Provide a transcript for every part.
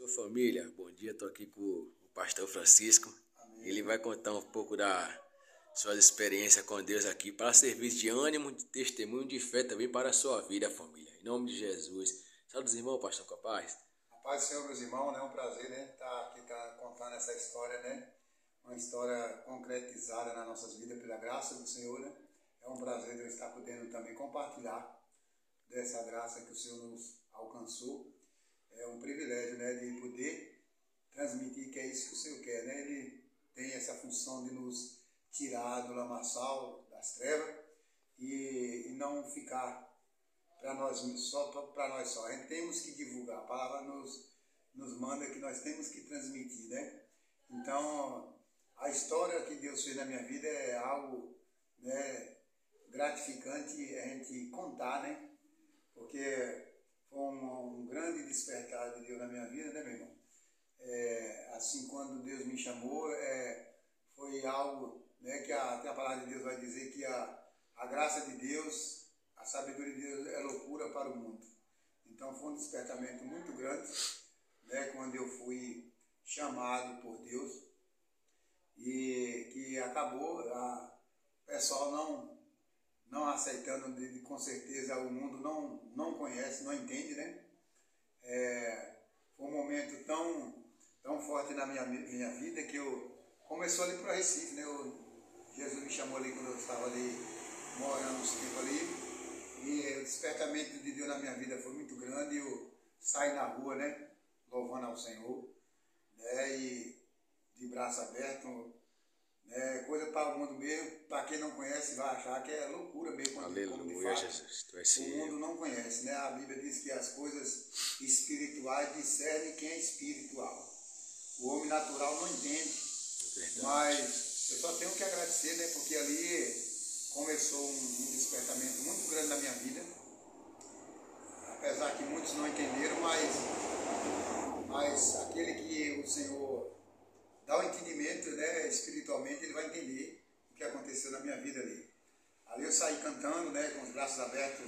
Família, bom dia, estou aqui com o pastor Francisco. Amém. Ele vai contar um pouco das suas experiências com Deus aqui para servir de ânimo, de testemunho, de fé também para a sua vida, família. Em nome de Jesus. Saúde dos irmãos, pastor, com a paz. A paz do Senhor, meus irmãos, é um prazer, estar aqui contando essa história, uma história concretizada nas nossas vidas pela graça do Senhor, É um prazer eu estar podendo também compartilhar dessa graça que o Senhor nos alcançou. É um privilégio, de poder transmitir que é isso que o Senhor quer, Ele tem essa função de nos tirar do lamaçal, das trevas, e não ficar para nós para nós só. A gente temos que divulgar, a palavra nos manda que nós temos que transmitir, Então, a história que Deus fez na minha vida é algo, gratificante a gente contar, Porque foi um grande despertar de Deus na minha vida, meu irmão? Assim, quando Deus me chamou, foi algo, que a palavra de Deus vai dizer que a graça de Deus, a sabedoria de Deus é loucura para o mundo. Então foi um despertamento muito grande, quando eu fui chamado por Deus, e que acabou o pessoal não aceitando, com certeza o mundo não conhece, não entende, Foi um momento tão forte na minha vida que começou ali para Recife, Jesus me chamou ali quando eu estava ali morando uns tempos ali, e o despertamento de Deus na minha vida foi muito grande. Eu saí na rua, louvando ao Senhor, e de braço aberto, coisa para o mundo mesmo. Para quem não conhece vai achar que é loucura mesmo. Aleluia, Jesus. Tu és o mundo não conhece, A Bíblia diz que as coisas espirituais discernem quem é espiritual. O homem natural não entende. Verdade. Mas eu só tenho que agradecer, porque ali começou um despertamento muito grande na minha vida. Apesar que muitos não entenderam, mas aquele que o Senhor dá o entendimento, espiritualmente, ele vai entender o que aconteceu na minha vida ali. Ali eu saí cantando, com os braços abertos,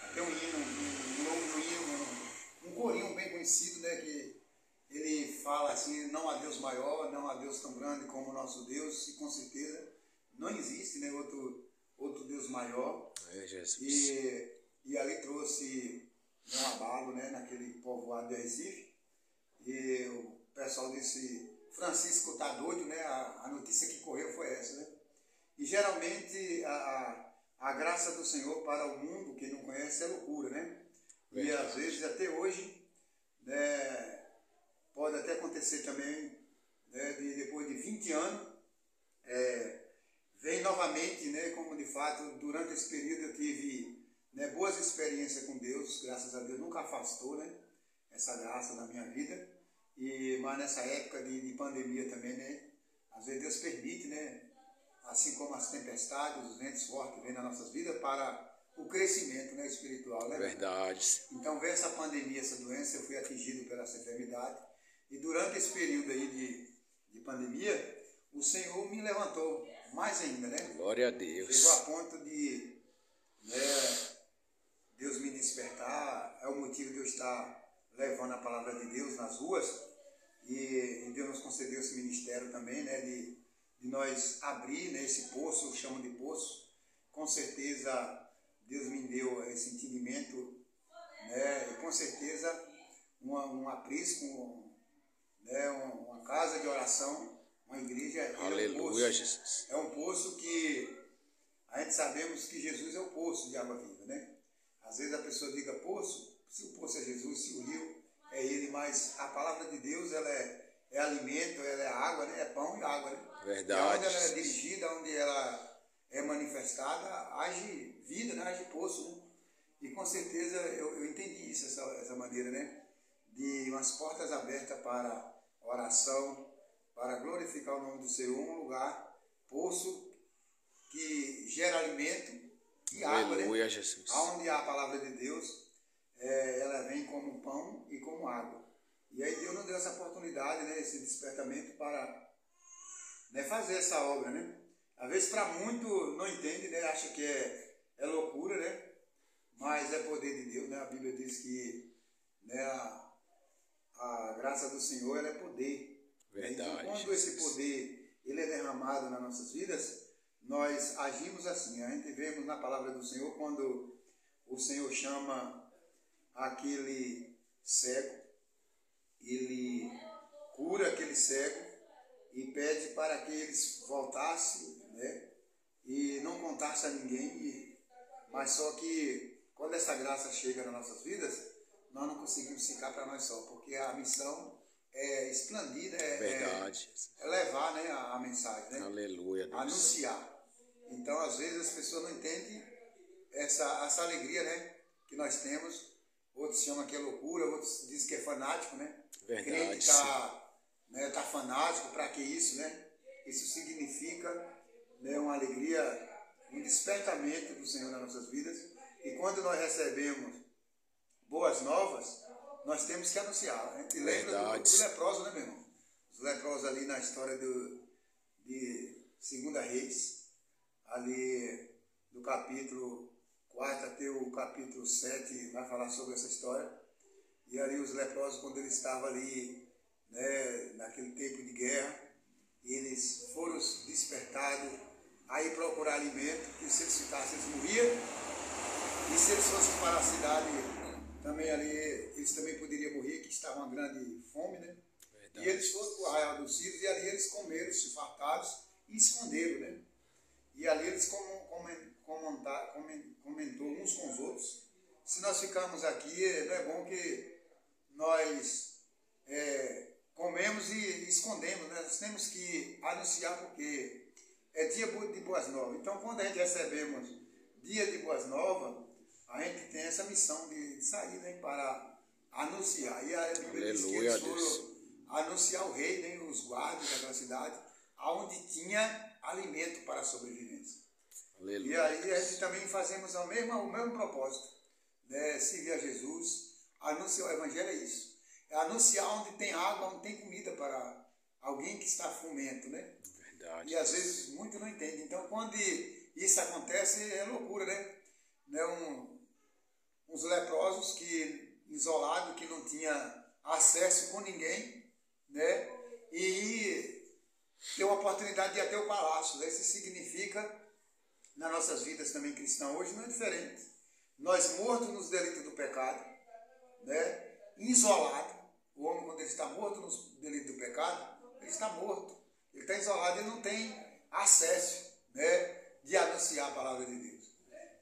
até um hino, um corinho bem conhecido, que ele fala assim: não há Deus maior, não há Deus tão grande como o nosso Deus, e com certeza não existe, outro Deus maior. Jesus. E ali trouxe um abalo, naquele povoado de Recife, e o pessoal disse: Francisco está doido, A notícia que correu foi essa, E geralmente a graça do Senhor para o mundo, quem não conhece, é loucura, E às vezes até hoje, pode até acontecer também, depois de 20 anos, vem novamente, como de fato durante esse período eu tive, boas experiências com Deus, graças a Deus nunca afastou, essa graça na minha vida. Mas nessa época de pandemia também, às vezes Deus permite, assim como as tempestades, os ventos fortes vêm nas nossas vidas para o crescimento, espiritual, Verdade. Então veio essa pandemia, essa doença, eu fui atingido pela essa enfermidade, e durante esse período aí de pandemia, o Senhor me levantou mais ainda, Glória a Deus. Chegou a ponto de Deus me despertar, é o motivo de eu estar levando a palavra de Deus nas ruas, e Deus nos concedeu esse ministério também, de nós abrir, esse poço, eu chamo de poço. Com certeza Deus me deu esse entendimento, e com certeza um aprisco, uma casa de oração, uma igreja. Aleluia, Jesus. É um poço que a gente sabemos que Jesus é o poço de água viva, Às vezes a pessoa diga poço, se o poço é Jesus, se o rio é Ele, mas a palavra de Deus, ela é alimento, ela é água, É pão e água, Verdade. E onde ela é dirigida, onde ela é manifestada, age vida, age poço, E com certeza eu entendi isso, essa maneira, de umas portas abertas para oração, para glorificar o nome do Senhor, um lugar, poço, que gera alimento e água, Aleluia, Jesus. Onde há a palavra de Deus, ela vem como pão e como água. E aí Deus nos deu essa oportunidade, esse despertamento para fazer essa obra, Às vezes para muito não entende, acha que é loucura, mas é poder de Deus, A Bíblia diz que a graça do Senhor ela é poder. Verdade. Então, quando esse poder ele é derramado nas nossas vidas, nós agimos assim. A gente vemos na palavra do Senhor quando o Senhor chama aquele cego, ele cura aquele cego e pede para que eles voltassem, né? E não contassem a ninguém. Mas só que quando essa graça chega nas nossas vidas, nós não conseguimos ficar para nós só, porque a missão é expandir, Verdade. É levar, né, a mensagem, né? Aleluia, Deus. Anunciar. Então, às vezes, as pessoas não entendem essa alegria, né, que nós temos. Outros chamam que é loucura, outros dizem que é fanático, né? Verdade. Crente tá fanático, para que isso, né? Isso significa, né, uma alegria, um despertamento do Senhor nas nossas vidas. E quando nós recebemos boas novas, nós temos que anunciar. A gente lembra do leproso, né, meu irmão? Os leprosos ali na história de 2 Reis, ali do capítulo 4 até o capítulo 7, vai falar sobre essa história. E ali os leprosos, quando eles estavam ali, né, naquele tempo de guerra, eles foram despertados a ir procurar alimento, porque se eles ficassem, eles morriam. E se eles fossem para a cidade, também ali, eles também poderiam morrer, que estava uma grande fome, né? Verdade. E eles foram para o arraial dos sírios e ali eles comeram, se fartaram e esconderam, né? E ali eles comentou uns com os outros. Se nós ficarmos aqui, não é bom que nós comemos e escondemos, né? Nós temos que anunciar porque é dia de boas novas. Então, quando a gente recebemos dia de boas novas, a gente tem essa missão de sair, né, para anunciar. E a Bíblia diz que eles foram anunciar o rei, né, os guardas daquela cidade, onde tinha alimento para a sobrevivência. Aleluia. E aí a gente também fazemos o mesmo propósito, né, servir a Jesus, anunciar o Evangelho é isso. É anunciar onde tem água, onde tem comida para alguém que está faminto, né? Verdade. E às vezes muitos não entendem. Então, quando isso acontece, é loucura, né? Uns leprosos isolados, que não tinha acesso com ninguém, né? E ter uma oportunidade de ir até o palácio. Isso significa, nas nossas vidas também cristãs hoje, não é diferente. Nós mortos nos delitos do pecado, né? Isolado. O homem, quando ele está morto nos delitos do pecado, ele está morto. Ele está isolado, ele não tem acesso, né, de anunciar a palavra de Deus.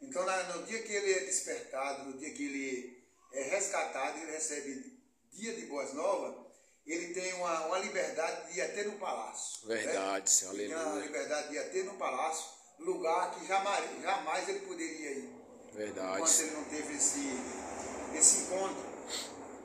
Então, no dia que ele é despertado, no dia que ele é resgatado, ele recebe dia de boas novas, ele tem uma liberdade de ir até no palácio. Verdade, Senhor, aleluia. Ele tem uma liberdade de ir até no palácio, lugar que jamais ele poderia ir. Verdade. Enquanto ele não teve esse encontro.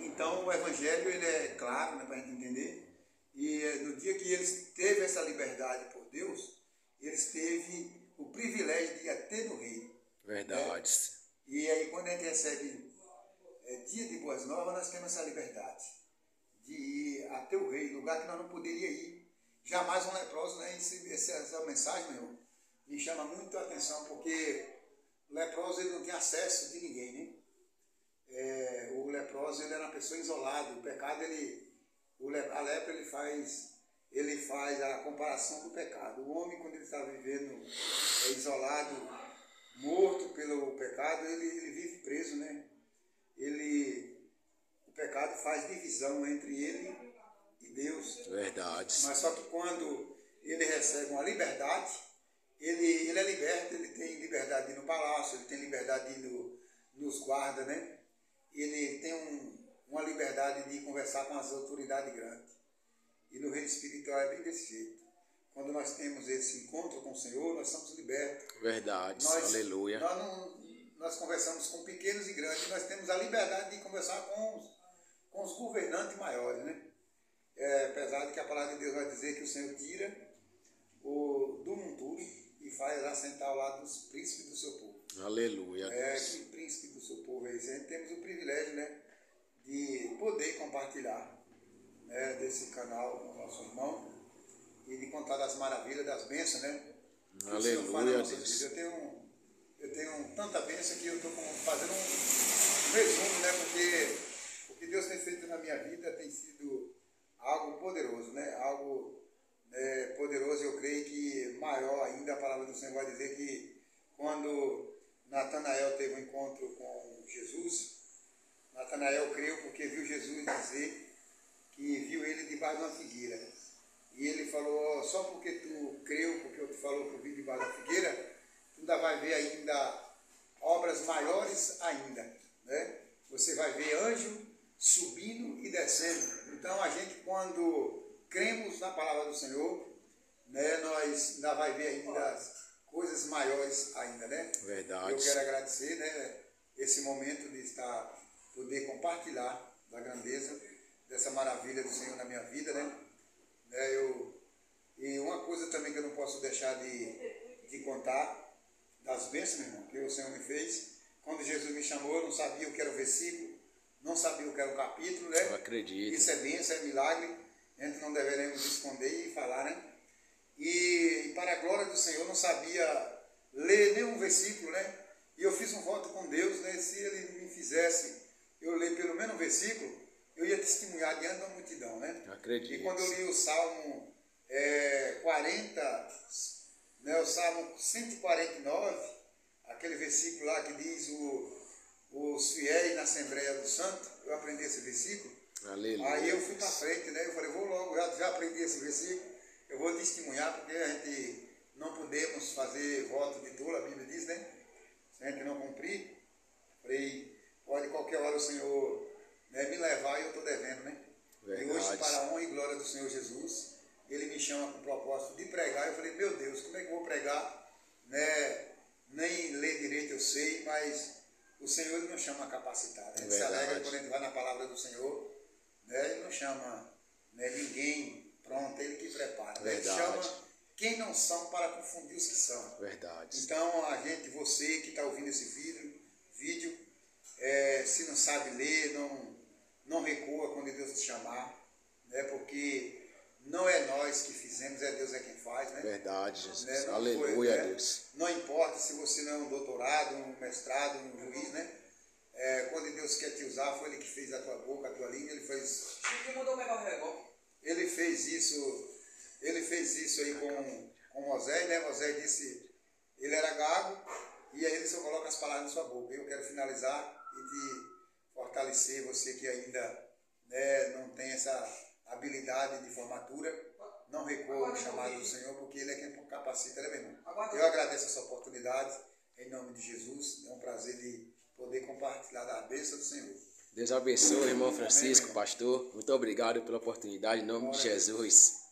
Então, o Evangelho, ele é claro, né, para a gente entender. E no dia que eles teve essa liberdade por Deus, eles teve o privilégio de ir até no rei. Verdade. Né? E aí, quando a gente recebe dia de boas novas, nós temos essa liberdade de ir até o rei, lugar que nós não poderíamos ir. Jamais um leproso, né? Essa mensagem, meu, me chama muito a atenção, porque o leproso ele não tem acesso de ninguém, né? O leproso ele era uma pessoa isolada. O pecado, a lepra ele faz a comparação do pecado. O homem, quando ele está vivendo isolado, morto pelo pecado, ele vive preso, né? O pecado faz divisão entre ele e Deus. Verdade. Mas só que quando ele recebe uma liberdade, ele é liberto, ele tem liberdade de ir no palácio, ele tem liberdade de ir nos guardas, né? Ele tem uma liberdade de conversar com as autoridades grandes. E no reino espiritual é bem desse jeito. Quando nós temos esse encontro com o Senhor, nós somos libertos. Verdade, aleluia. Nós conversamos com pequenos e grandes, nós temos a liberdade de conversar com os governantes maiores, né? Apesar de que a palavra de Deus vai dizer que o Senhor tira do monturo e faz assentar ao lado dos príncipes do seu povo. Aleluia. Que príncipe do seu povo é esse? A gente temos o privilégio, né, de poder compartilhar, né, desse canal com o nosso irmão e de contar das maravilhas, das bênçãos, né? Aleluia, Deus. Eu tenho tanta bênção que eu estou fazendo um resumo, né? Porque Deus tem feito na minha vida tem sido algo poderoso, né? Algo poderoso, eu creio que maior ainda. A palavra do Senhor vai dizer que quando Natanael teve um encontro com Jesus, Natanael creu porque viu Jesus dizer que viu ele debaixo de uma figueira. E ele falou, só porque tu creu, porque tu falou que eu vi debaixo da figueira, tu ainda vai ver ainda obras maiores ainda, né? Você vai ver anjo subindo e descendo. Então a gente, quando cremos na palavra do Senhor, né, nós ainda vai ver ainda coisas maiores ainda, né? Verdade. Eu quero agradecer, né, esse momento de poder compartilhar da grandeza dessa maravilha do Senhor na minha vida, né? E uma coisa também que eu não posso deixar de contar das bênçãos, meu irmão, que o Senhor me fez. Quando Jesus me chamou, eu não sabia o que era o versículo, não sabia o que era o capítulo, né? Eu acredito. Isso é bênção, é milagre. A gente não deveremos esconder e falar, né? E para a glória do Senhor, não sabia ler nenhum versículo, né? E eu fiz um voto com Deus, né? Se Ele me fizesse eu ler pelo menos um versículo, eu ia testemunhar diante da multidão, né? Eu acredito. E quando eu li o Salmo 40, né, o Salmo 149, aquele versículo lá que diz os fiéis na Assembleia do Santo, eu aprendi esse versículo. Aleluia. Aí eu fui para frente, né? Eu falei, vou logo, já aprendi esse versículo, eu vou testemunhar, porque a gente não podemos fazer voto de tolo, a Bíblia diz, né? Se a gente não cumprir, falei, pode qualquer hora o Senhor, né, me levar e eu estou devendo, né? Verdade. E hoje, para a honra e glória do Senhor Jesus, Ele me chama com o propósito de pregar. Eu falei, meu Deus, como é que eu vou pregar? Né? Nem ler direito eu sei, mas o Senhor Ele nos chama a capacitar. Né? Ele se alegra quando a gente vai na palavra do Senhor. Né? Ele não chama, né, ninguém pronto, Ele que prepara. Né? Ele chama quem não são para confundir os que são. Verdade. Então, a gente, você que está ouvindo esse vídeo, se não sabe ler, não recua quando Deus te chamar, né? Porque não é nós que fizemos, é Deus quem faz, né? Verdade, Jesus. Né? Aleluia, né? Deus. Não importa se você não é um doutorado, um mestrado, um juiz, né? Quando Deus quer te usar, foi Ele que fez a tua boca, a tua língua, Ele fez. Quem mandou pegar o relógio? Ele fez isso aí com Moisés, né? Moisés disse, ele era gago, e aí Ele só coloca as palavras na sua boca. Eu quero finalizar e te fortalecer, você que ainda, né, não tem essa habilidade de formatura, não recua o chamado do Senhor, porque Ele é quem capacita, né, meu irmão? Eu agradeço essa oportunidade, em nome de Jesus. É um prazer de poder compartilhar da bênção do Senhor. Deus abençoe, irmão Francisco, pastor. Muito obrigado pela oportunidade, em nome de Jesus.